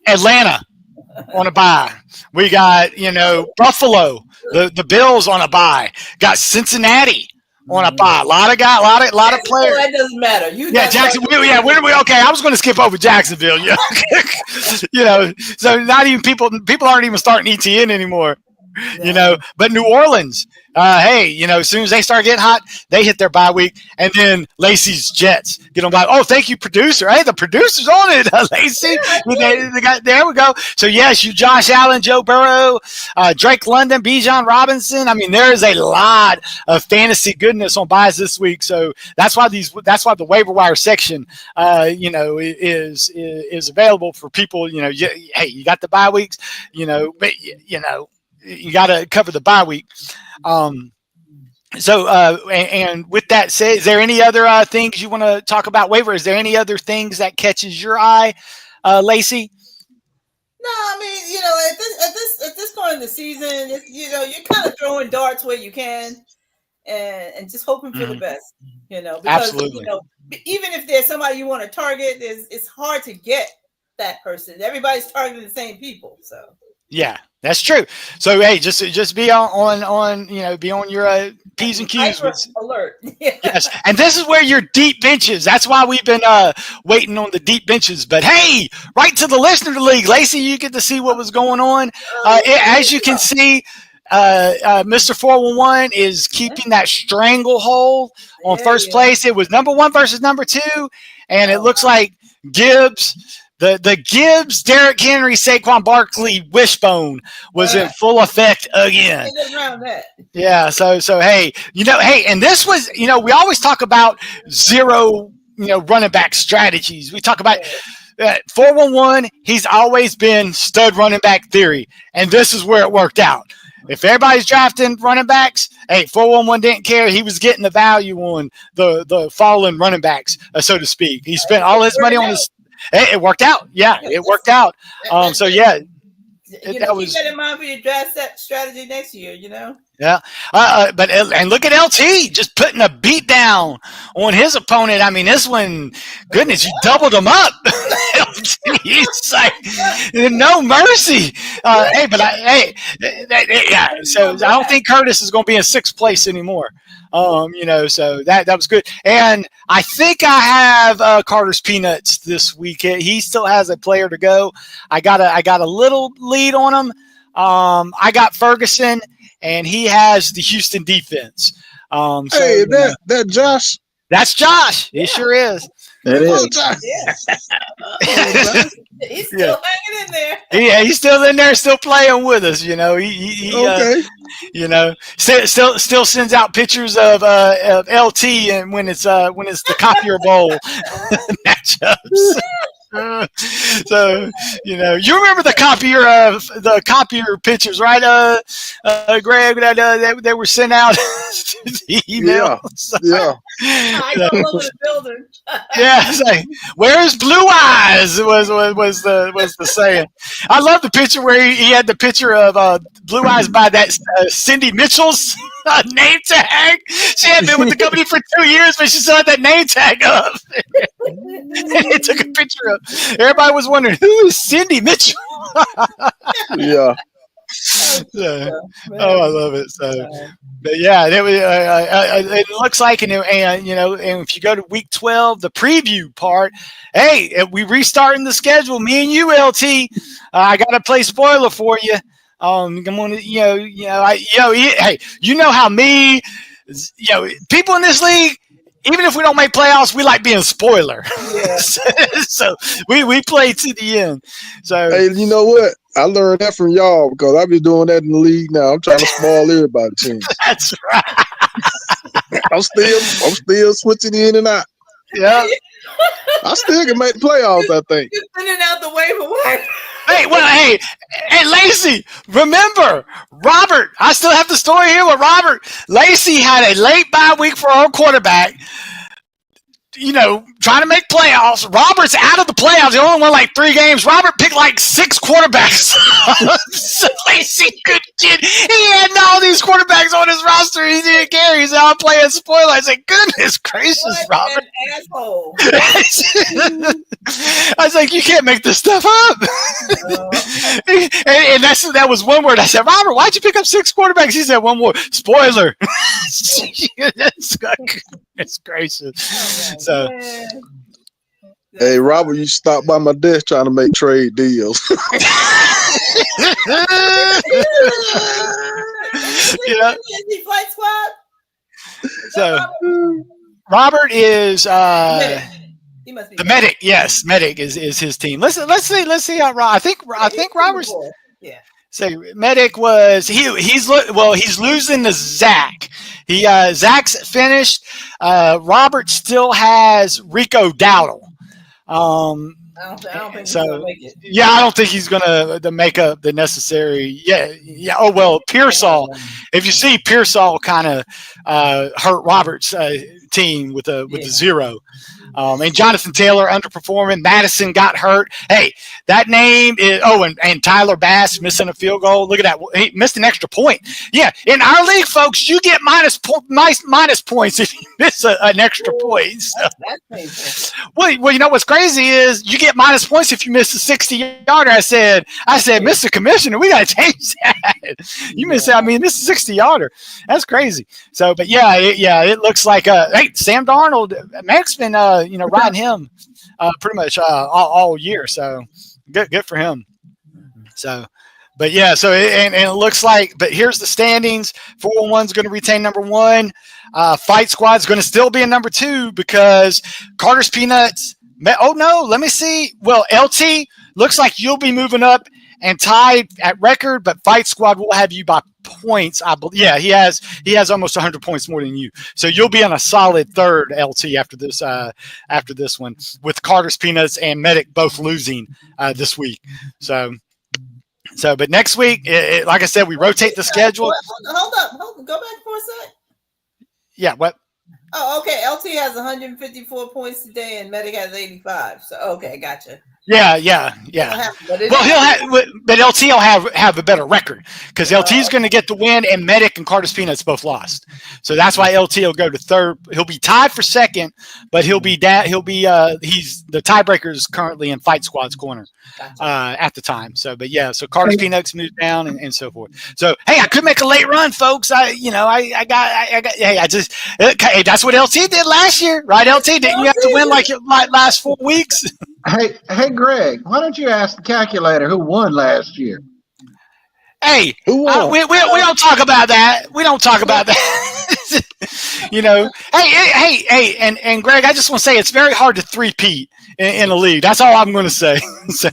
Atlanta on a bye. We got Buffalo, the Bills on a bye. Got Cincinnati on a bye. A lot of players. That doesn't matter. Jacksonville. Yeah, where do we? Okay, I was going to skip over Jacksonville. Yeah, so not even people aren't even starting ETN anymore. But New Orleans. Hey, as soon as they start getting hot, they hit their bye week, and then Lacey's Jets get on by. Oh, thank you, producer. Hey, the producer's on it, Lacey. There we go. So yes, you, Josh Allen, Joe Burrow, Drake London, Bijan Robinson. I mean, there is a lot of fantasy goodness on buys this week. So that's why the waiver wire section, is available for people. Hey, you got the bye weeks, but you got to cover the bye week. And with that said, is there any other things you want to talk about waiver? Is there any other things that catches your eye, Lacey? No, I mean, at this point in the season, you're kind of throwing darts where you can, and just hoping for the best. Because, absolutely. Even if there's somebody you want to target, it's hard to get that person. Everybody's targeting the same people, so. Yeah, that's true. So hey, just be on be on your P's and Q's. Alert. Yes, and this is where your deep benches. That's why we've been waiting on the deep benches. But hey, right to the listener league, Lacey, you get to see what was going on. As you can see, Mr. 411 is keeping that stranglehold on first place. It was number 1 versus number 2, and it looks like Gibbs. The Gibbs, Derrick Henry, Saquon Barkley wishbone was in full effect again. Yeah. So hey, and this was, we always talk about zero, running back strategies. We talk about 411. He's always been stud running back theory, and this is where it worked out. If everybody's drafting running backs, hey, 411 didn't care. He was getting the value on the fallen running backs, so to speak. He spent all his money on his. It worked out. Yeah, it worked out. So yeah, keep that in mind for your draft strategy next year. Yeah, but look at LT just putting a beat down on his opponent. I mean, this one, goodness, you doubled him up. LT He's like, no mercy. Yeah. So I don't think Curtis is going to be in sixth place anymore. So that was good. And I think I have Carter's Peanuts this week. He still has a player to go. I got a little lead on him. I got Ferguson, and he has the Houston defense. That Josh. That's Josh. It sure is. It is. Yeah. He's still hanging in there. Yeah, he's still in there, still playing with us. He Okay. Still sends out pictures of LT and when it's the Copier Bowl matchups. So you remember the copier pictures, right? Greg, that they were sent out the email. Yeah. I don't know the building. Yeah, it's like, where's Blue Eyes was the saying. I love the picture where he had the picture of Blue Eyes by that Cindy Mitchell's name tag. She had been with the company for 2 years, but she still had that name tag up. And it took a picture of. Everybody was wondering, who is Cindy Mitchell? Yeah. I love it. So, but yeah, it looks like, and if you go to week 12, the preview part, hey, we restarting the schedule. Me and you, LT. I got to play spoiler for you. I'm gonna, hey, you know how me, people in this league. Even if we don't make playoffs, we like being spoiler. Yeah. So we play to the end. So hey, you know what? I learned that from y'all because I've been doing that in the league now. I'm trying to spoil everybody's team. That's right. I'm still switching in and out. Yeah. I still can make the playoffs, I think. You're sending out the waiver wire. Hey, Lacey, remember, Robert, I still have the story here with Robert. Lacey had a late bye week for her quarterback, trying to make playoffs. Robert's out of the playoffs. He only won like 3 games. Robert picked like 6 quarterbacks. So Lacey could get. He had all these quarterbacks on his roster. He didn't care. He said, "I'm playing spoiler." I said, "Goodness gracious, what Robert!" An asshole. I was like, "You can't make this stuff up." And that was one word. I said, "Robert, why'd you pick up 6 quarterbacks?" He said, "One more spoiler." It's gracious. So, hey, Robert, you stopped by my desk trying to make trade deals. Flight Squad. So, Robert is he must be the medic. Yes, medic is his team. Let's see how I think Robert's. Yeah. So medic was he's losing to Zach. Zach's finished. Robert still has Rico Dowdle. I don't think he's gonna make it. Yeah, I don't think he's gonna make up the necessary. Yeah. Oh well, Pearsall. If you see, Pearsall kind of hurt Robert's team with a 0. And Jonathan Taylor underperforming. Madison got hurt. Hey, that name is. Oh, and Tyler Bass missing a field goal. Look at that. He missed an extra point. Yeah, in our league, folks, you get minus points if you miss an extra point. So. That's painful. Well, you know what's crazy is you get minus points if you miss a 60-yarder. I said, Mr. Commissioner, we got to change that. You miss that. I mean, this is a 60-yarder. That's crazy. So, but it looks like hey, Sam Darnold, Mac's been riding him pretty much all year. So good for him. So, but yeah, so it looks like. But here's the standings: 4-1's going to retain number 1. Fight Squad's going to still be in number 2 because Carter's Peanuts. Oh no, let me see. Well, LT looks like you'll be moving up and tied at record, but Fight Squad will have you by points. I believe. Yeah, he has almost 100 points more than you. So you'll be on a solid third, LT, after this one, with Carter's Peanuts and Medic both losing this week. So, but next week, like I said, we rotate the schedule. Hold up. Go back for a sec. Yeah. What? Oh, okay. LT has 154 points today, and Medic has 85. So, okay, gotcha. Yeah. Well, but LT will have a better record because LT is going to get the win, and Medic and Carter's Peanuts both lost. So that's why LT will go to third. He'll be tied for second, but he'll be he's the tiebreaker is currently in Fight Squad's corner at the time. So, but yeah, so Carter's Peanuts moved down and so forth. So hey, I could make a late run, folks. Hey, that's what LT did last year, right? LT, didn't you have to win like last 4 weeks? Hey, Greg, why don't you ask the calculator who won last year? Hey, we don't talk about that. We don't talk about that. Hey, and Greg, I just want to say it's very hard to three-peat in a league. That's all I'm going to say. So,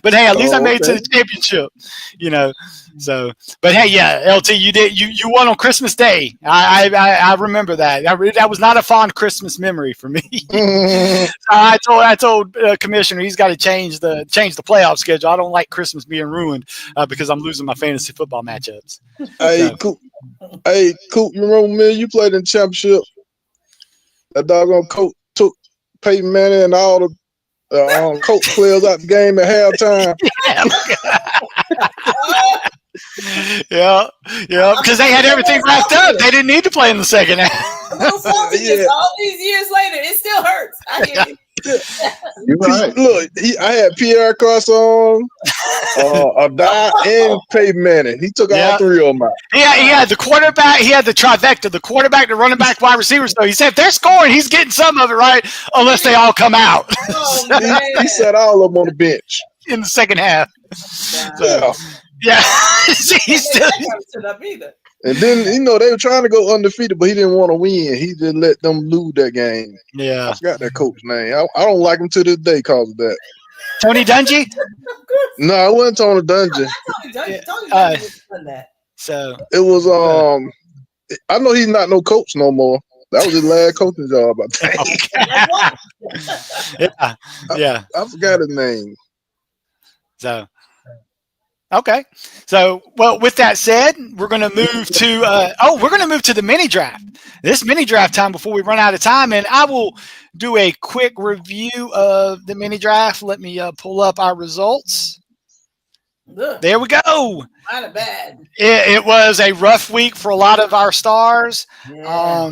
but hey, at least I made it to the championship. So, but hey, yeah, LT, you won on Christmas Day. I remember that. That was not a fond Christmas memory for me. I told Commissioner he's got to change the playoff schedule. I don't like Christmas being ruined because I'm losing my fantasy football matchups. Hey, Coop. Hey, Coop, you remember me? You played in the championship. That doggone coach took Peyton Manning and all the coach players out the game at halftime. Yeah, because they had everything wrapped up. They didn't need to play in the second half. All these years later, it still hurts. I hear you. You're right. Look, I had Pierre Carson, Adai, and Peyton Manning. He took all three of them out. Yeah, he had the quarterback. He had the trifecta: the quarterback, the running back, wide receivers. So he said if they're scoring, he's getting some of it, right? Unless they all come out. He set all of them on the bench in the second half. Wow. Yeah, he's still. And then they were trying to go undefeated, but he didn't want to win. He just let them lose that game. Yeah, I forgot that coach's name. I don't like him to this day because of that. Tony Dungy? No, it wasn't Tony Dungy. So it was I know he's not no coach no more. That was his last coaching job, I think. Yeah. I forgot his name. So. Okay. So, well, with that said, we're going to move to the mini draft. This mini draft time before we run out of time, and I will do a quick review of the mini draft. Let me pull up our results. There we go. Not bad. It was a rough week for a lot of our stars. Yeah.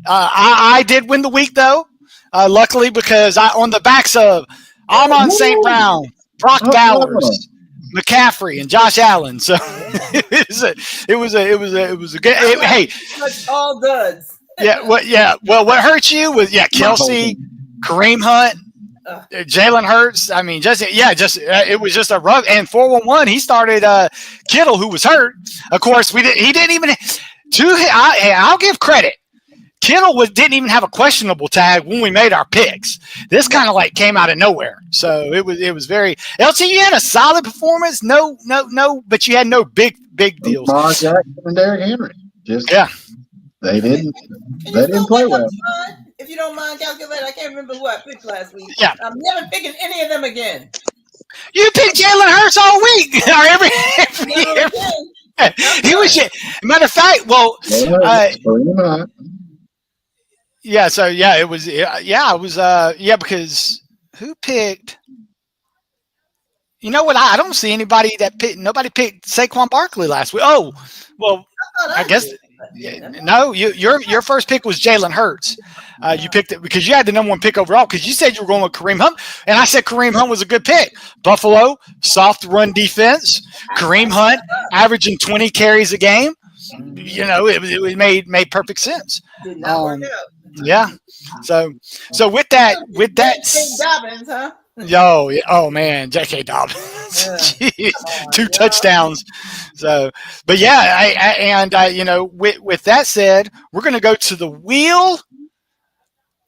I did win the week though, luckily because on the backs of Amon St. Brown, Brock Bowers, McCaffrey and Josh Allen. So it was a good. Hey, all duds. Well, what hurt you was Kelsey, Kareem Hunt, Jalen Hurts. I mean, it was just a rough. And 4-1-1, he started Kittle, who was hurt. Of course, he didn't even. I'll give credit. Kittle didn't even have a questionable tag when we made our picks. This kind of came out of nowhere. So it was very LT. You had a solid performance. No, but you had no big deals. Lamar Jackson and Derrick Henry. They didn't play well. If you don't mind, calculate. I can't remember who I picked last week. Yeah, I'm never picking any of them again. You picked Jalen Hurts all week, or every he was. Matter of fact, well. It was because who picked? You know what? I don't see anybody nobody picked Saquon Barkley last week. Oh, well, I guess no. Your first pick was Jalen Hurts. You picked it because you had the number 1 pick overall because you said you were going with Kareem Hunt, and I said Kareem Hunt was a good pick. Buffalo, soft run defense. Kareem Hunt averaging 20 carries a game. It made perfect sense. Did not work out. Yeah. So with that, J.K. Dobbins, huh? Oh man, J.K. Dobbins, 2 touchdowns. So, but with that said, we're going to go to the wheel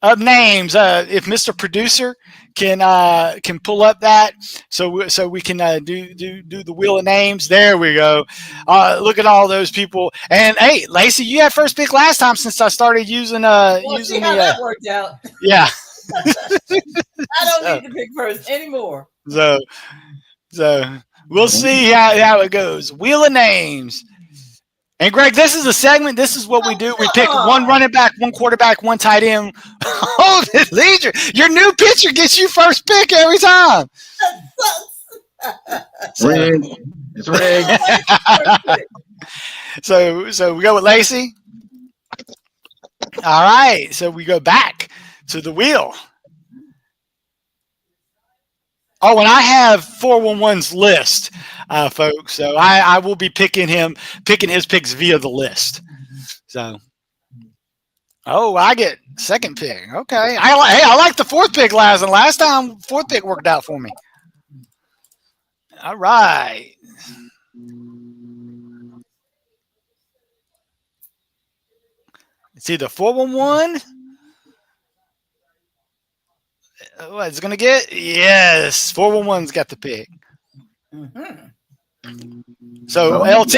of names. If Mr. Producer can pull up that, so we can do the wheel of names. There we go. Look at all those people. And hey, Lacey, you had first pick last time since I started using see how that worked out. Yeah. I don't need to pick first anymore. So we'll see how it goes. Wheel of names. And Greg, this is a segment. This is what we do. We pick one running back, one quarterback, one tight end. Oh, your new pitcher gets you first pick every time. Rigged. It's rigged. So we go with Lacey. All right. So we go back to the wheel. Oh, and I have 411's list, folks. So I will be picking his picks via the list. So, I get second pick. Okay. I like the fourth pick last time. Fourth pick worked out for me. All right. It's either 411. What it's gonna get? Yes, 411's got the pick. Mm-hmm. So LT,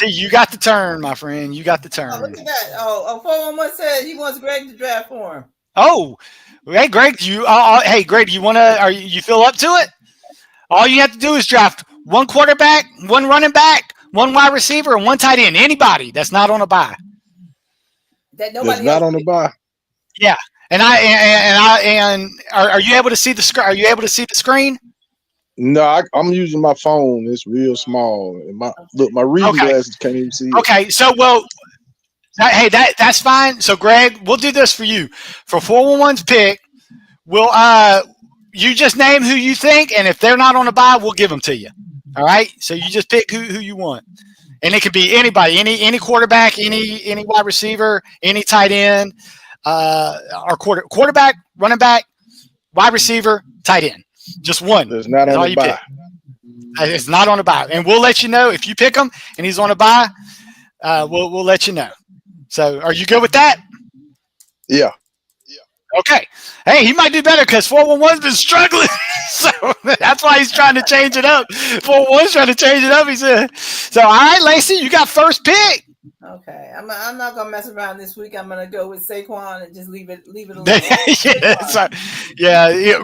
you got the turn, my friend. You got the turn. Oh, look at that. 411 said he wants Greg to draft for him. Oh, hey Greg, do you you feel up to it? All you have to do is draft one quarterback, one running back, one wide receiver, and one tight end. Anybody that's not on a bye. That nobody that's not on the bye. Yeah. And are you able to see the screen? Are you able to see the screen? No, I'm using my phone. It's real small. And my reading glasses can't even see it. Okay, so hey, that's fine. So Greg, we'll do this for you. For 411's pick, we'll you just name who you think, and if they're not on the bye, we'll give them to you. All right. So you just pick who you want, and it could be anybody, any quarterback, any wide receiver, any tight end. Our quarterback, running back, wide receiver, tight end. Just one. It's not on the bye. It's not on the bye. And we'll let you know if you pick him and he's on a bye. We'll let you know. So are you good with that? Yeah. Okay. Hey, he might do better because 411's been struggling. So that's why he's trying to change it up. 411's trying to change it up, he said. So, all right, Lacey, you got first pick. Okay, I'm not gonna mess around this week. I'm gonna go with Saquon and just leave it alone.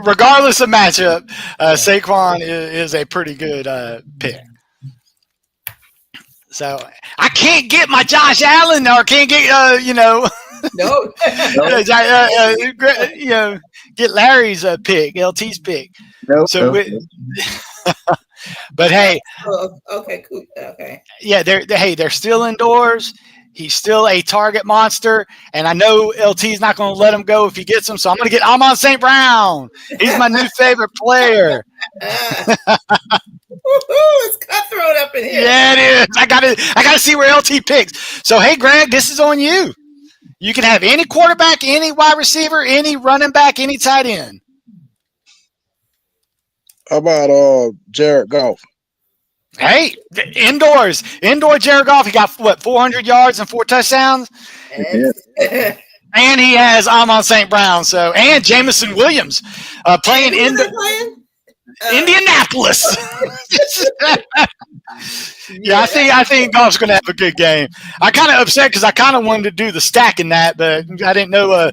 Regardless of matchup, Saquon is a pretty good pick. So I can't get my Josh Allen or can't get No. Get Larry's pick, LT's pick. But hey, okay, cool. Okay. Yeah, they're still indoors. He's still a target monster, and I know LT's not going to let him go if he gets him. So I'm going to get Amon St. Brown. He's my new favorite player. It's cutthroat up in here. Yeah, it is. I gotta see where LT picks. So hey, Greg, this is on you. You can have any quarterback, any wide receiver, any running back, any tight end. How about Jared Goff? Hey, indoor Jared Goff. He got 400 yards and 4 touchdowns, and he has Amon St. Brown. So and Jamison Williams playing in Indianapolis. Yeah, I think Goff's going to have a good game. I kind of upset because I kind of wanted to do the stack in that, but I didn't know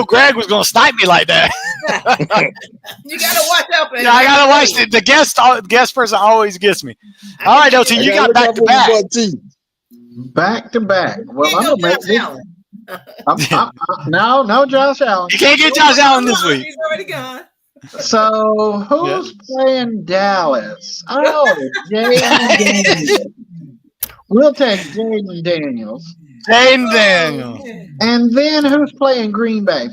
Greg was going to snipe me like that. You got to watch out. Yeah, I got to watch it. The guest person always gets me. All right, LT, you got back to back. Back to back. Well, I'm going to make no Josh Allen. You can't get Josh Allen this week. He's already gone. So who's playing Dallas? Oh, Jaden Daniels. We'll take Jaden Daniels. Jaden Daniels. And then who's playing Green Bay?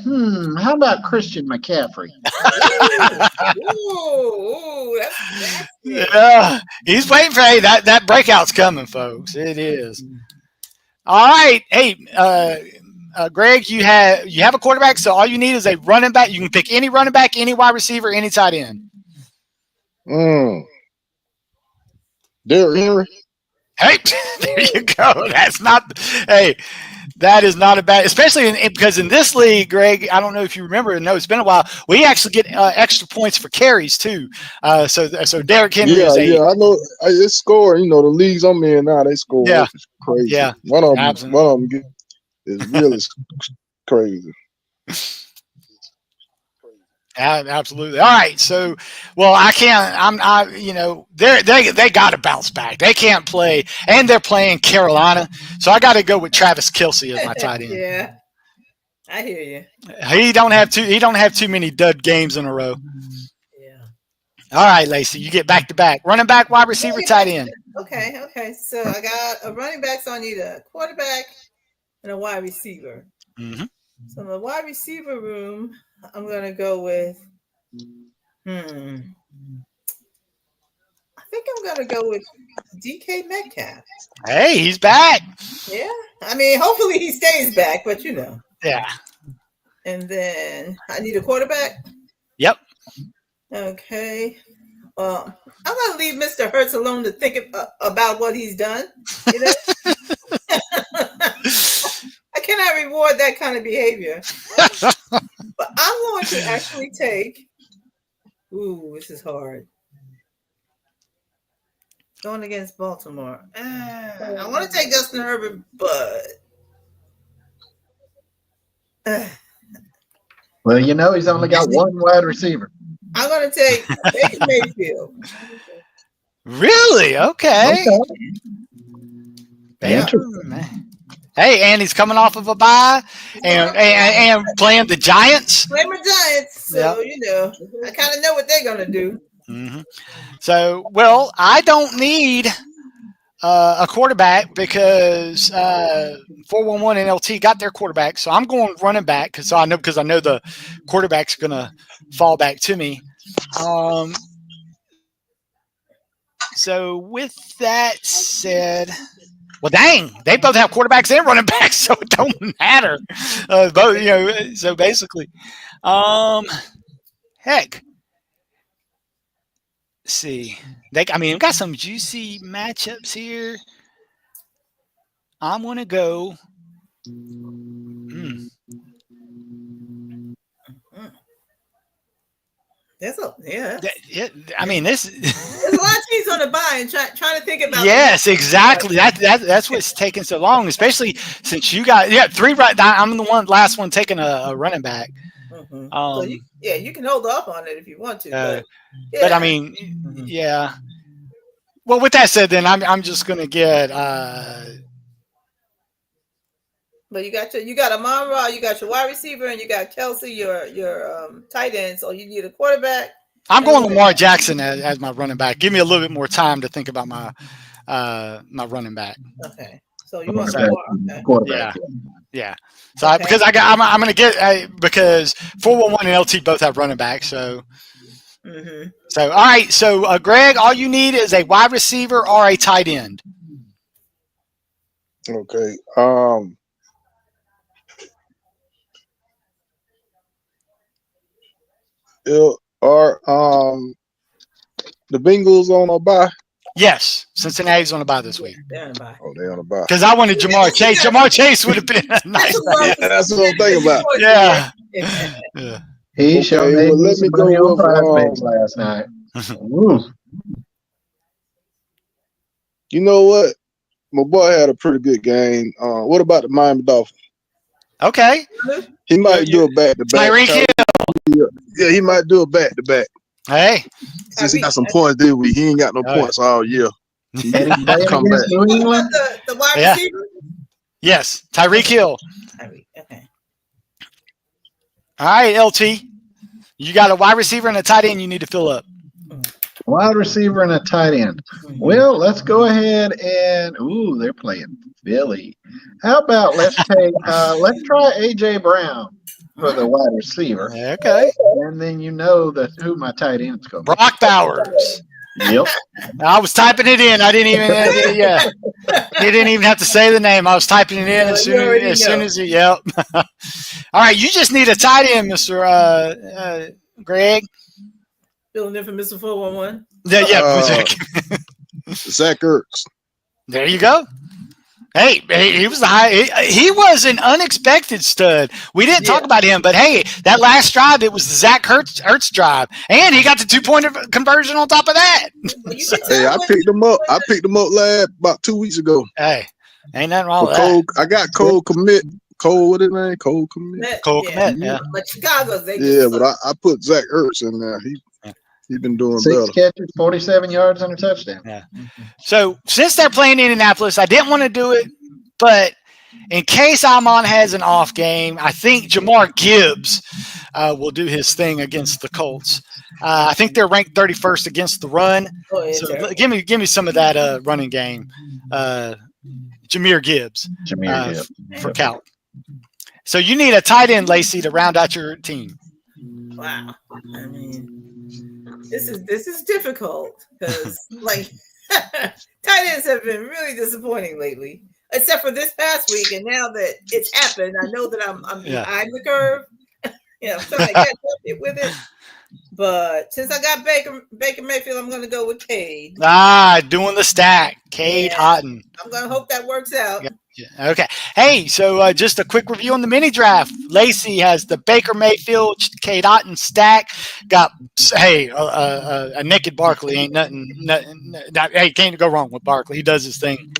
How about Christian McCaffrey? Ooh, that's yeah, he's waiting for that breakout's coming, folks. It is. All right, hey. Greg, you have a quarterback, so all you need is a running back. You can pick any running back, any wide receiver, any tight end. Derrick Henry. Hey, there you go. That is not a bad, especially because in this league, Greg, I don't know if you remember. No, it's been a while. We actually get extra points for carries too. So Derrick Henry is I know it's scoring. The leagues I'm in now, they score. Yeah, it's crazy. Yeah, one of them is really crazy. Absolutely. All right. So, well, I can't. They got to bounce back. They can't play, and they're playing Carolina. So I got to go with Travis Kelce as my tight end. Yeah. I hear you. He don't have too many dud games in a row. Yeah. All right, Lacey, you get back to back. Running back, wide receiver, tight end. Okay. So I got a running back, so I need a quarterback and a wide receiver. Mm-hmm. So in the wide receiver room, I'm gonna go with I think I'm gonna go with DK Metcalf. Hey, he's back. Yeah. I mean, hopefully he stays back, but you know. Yeah. And then I need a quarterback. Yep. Okay. I'm gonna leave Mr. Hurts alone to think about what he's done. You know? I cannot reward that kind of behavior. But I'm going to actually take. Ooh, this is hard. Going against Baltimore. I want to take Justin Herbert, but. Well, you know, he's only got one wide receiver. I'm going to take Baker Mayfield. Really? Okay. Yeah. Hey, and he's coming off of a bye and playing the Giants. Playing the Giants. So, you know, I kind of know what they're going to do. Mm-hmm. So, well, I don't need a quarterback because 411 and LT got their quarterback. So I'm going running back because I know the quarterback's going to fall back to me. So with that said, well, dang, they both have quarterbacks and running backs, so it don't matter. Both, you know. So basically, heck. Let's see, we've got some juicy matchups here. I'm gonna go. This. I mean, this. There's a lot of teams on the bye and trying to think about. Yes, exactly. That's what's taking so long, especially since you got three. Right, I'm the last one taking a running back. Mm-hmm. So you can hold off on it if you want to. But I mean, yeah. Well, with that said, then I'm just gonna get. But you got Amon-Ra, you got your wide receiver, and you got Kelsey, your tight end. So you need a quarterback. I'm going Lamar Jackson as my running back. Give me a little bit more time to think about my my running back. Okay. So you want Lamar? Quarterback. Yeah. So because I'm going to get because 411 and LT both have running back. So. Mm-hmm. So all right. So Greg, all you need is a wide receiver or a tight end. Okay. The Bengals on a bye? Yes, Cincinnati's on a bye this week. They're on a bye. Oh, they're on a bye. Because I wanted Jamar Chase. Jamar Chase would have been nice. That's what I'm thinking about. Yeah. He showed me let me go with last night. You know what? My boy had a pretty good game. What about the Miami Dolphins? Okay. He might do a back-to-back. Tyreek Hill. Yeah, he might do a back-to-back. Hey. Since he got some points this week, he ain't got no points all year. Come back. New England? The wide receiver? Yes, Tyreek Hill. Okay. All right, LT. You got a wide receiver and a tight end you need to fill up. Wide receiver and a tight end. Well, let's go ahead and they're playing Philly. How about let's try AJ Brown for the wide receiver. Okay. And then you know who my tight end's going to be. Brock Bowers. Yep. I was typing it in. I didn't even he didn't even have to say the name. I was typing it in as soon as he yep. All right, you just need a tight end, Mr. Greg. Filling in for Mr. 411. Yeah. Zach Ertz. There you go. Hey, he was he was an unexpected stud. We didn't talk about him, but hey, that last drive, it was the Zach Ertz drive, and he got the 2-point conversion on top of that. Hey, I picked him up. I picked him up about 2 weeks ago. Hey, ain't nothing wrong with that. I got Cole Commit. Cole, what is his name? Cole Commit. Cole Commit. Yeah. But Chicago's but I put Zach Ertz in there. He's been doing 6 better. catches, 47 yards, and a touchdown. Yeah. So since they're playing Indianapolis, I didn't want to do it, but in case Amon has an off game, I think Jamar Gibbs will do his thing against the Colts. I think they're ranked 31st against the run. So give me some of that running game. Jameer Gibbs for Cal. So you need a tight end, Lacey, to round out your team. Wow. I mean, this is difficult because like tight ends have been really disappointing lately, except for this past week. And now that it's happened, I know that I'm behind the curve. I'm trying to catch up with it. But since I got Baker Mayfield, I'm going to go with Cade. Doing the stack. Cade Houghton. I'm going to hope that works out. Yeah. Okay. Hey, so just a quick review on the mini draft. Lacey has the Baker Mayfield, Cade Houghton stack. Got, a naked Barkley ain't nothing. Hey, can't go wrong with Barkley. He does his thing.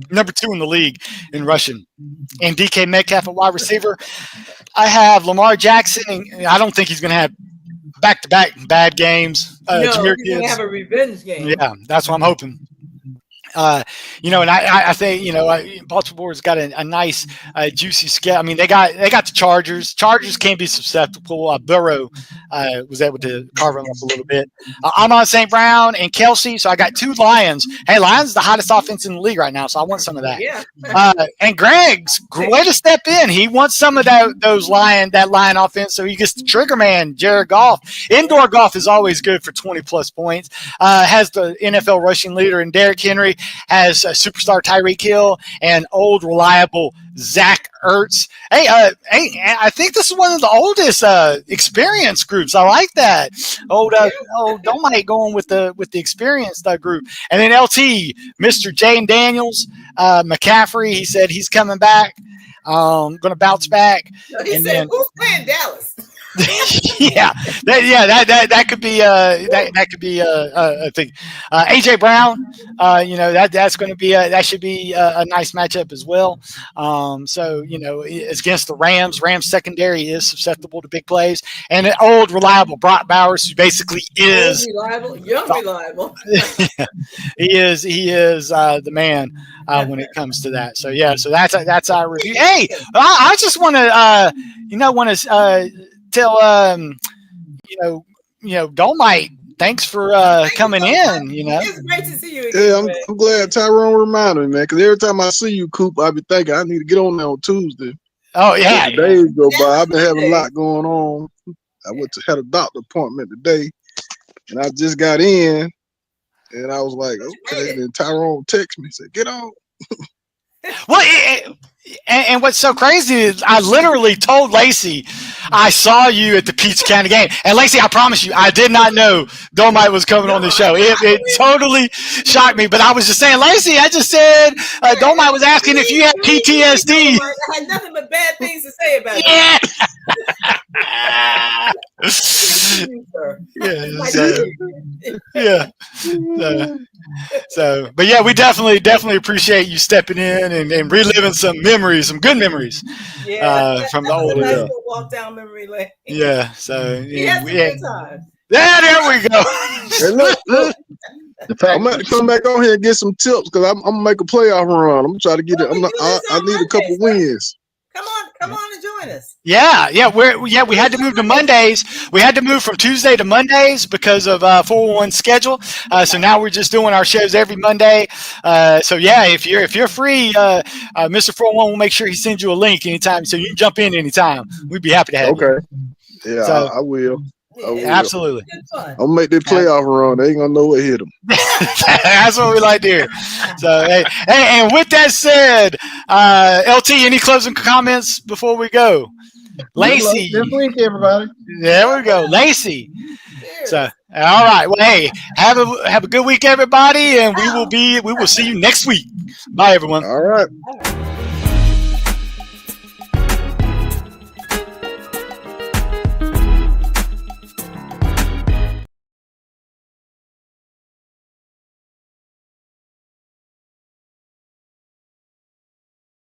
Number 2 in the league in rushing. And DK Metcalf at wide receiver. I have Lamar Jackson. And I don't think he's going to have back-to-back bad games. No, he's going to have a revenge game. Yeah, that's what I'm hoping. And I think Baltimore's got a nice juicy schedule. I mean, they got the Chargers. Chargers can be susceptible. Burrow was able to carve them up a little bit. I'm on St. Brown and Kelsey, so I got 2 Lions. Hey, Lions is the hottest offense in the league right now, so I want some of that. Yeah. And Greg's way to step in. He wants some of that Lion offense, so he gets the trigger man, Jared Goff. Indoor golf is always good for 20-plus points. Has the NFL rushing leader in Derrick Henry. Has superstar Tyreek Hill and old reliable Zach Ertz. Hey, I think this is one of the oldest experience groups. I like that. Old Domite going with the experienced group. And then LT, Mr. Jane Daniels, McCaffrey. He said he's coming back. Going to bounce back. He said, who's playing Dallas? That could be a thing. AJ Brown, that's going to be that should be a nice matchup as well. It's against the Rams. Rams secondary is susceptible to big plays, and an old reliable Brock Bowers, who basically is reliable. He is the man when it comes to that. So that's our review. Hey, I just want to tell Dolmite, thanks for coming in. It's great to see you again. Yeah, I'm glad Tyrone reminded me, man. Because every time I see you, Coop, I be thinking I need to get on there on Tuesday. Oh yeah, days go by. I've been having a lot going on. I had a doctor appointment today, and I just got in, and I was like, okay. And then Tyrone texted me, said, "Get on." Well, and what's so crazy is I literally told Lacey I saw you at the Peach County game. And Lacey, I promise you, I did not know Dolmite was coming on the show. It totally shocked me. But I was just saying, Lacey, I just said Dolmite was asking if you had PTSD. I had nothing but bad things to say about it. But yeah, we definitely appreciate you stepping in and reliving some memories, some good memories from the old days. Walk down memory lane. Yeah, so we had some good times. Yeah, there we go. Hey, look. I'm going to come back on here and get some tips because I'm going to make a playoff run. I'm going to try to get it. I need a couple wins. Come on and join us. We had to move to Mondays. We had to move from Tuesday to Mondays because of 401 schedule. So now we're just doing our shows every Monday. If you're free, Mr. 401 will make sure he sends you a link anytime, so you can jump in anytime. We'd be happy to have you. Okay. Yeah, I will. Absolutely. I'm gonna make that playoff run. They ain't gonna know what hit them. That's what we like to hear. So, hey, and with that said, LT, any closing comments before we go? Lacey, this week, everybody. There we go, Lacey. So, all right. Well, hey, have a good week, everybody, and we will see you next week. Bye, everyone. All right.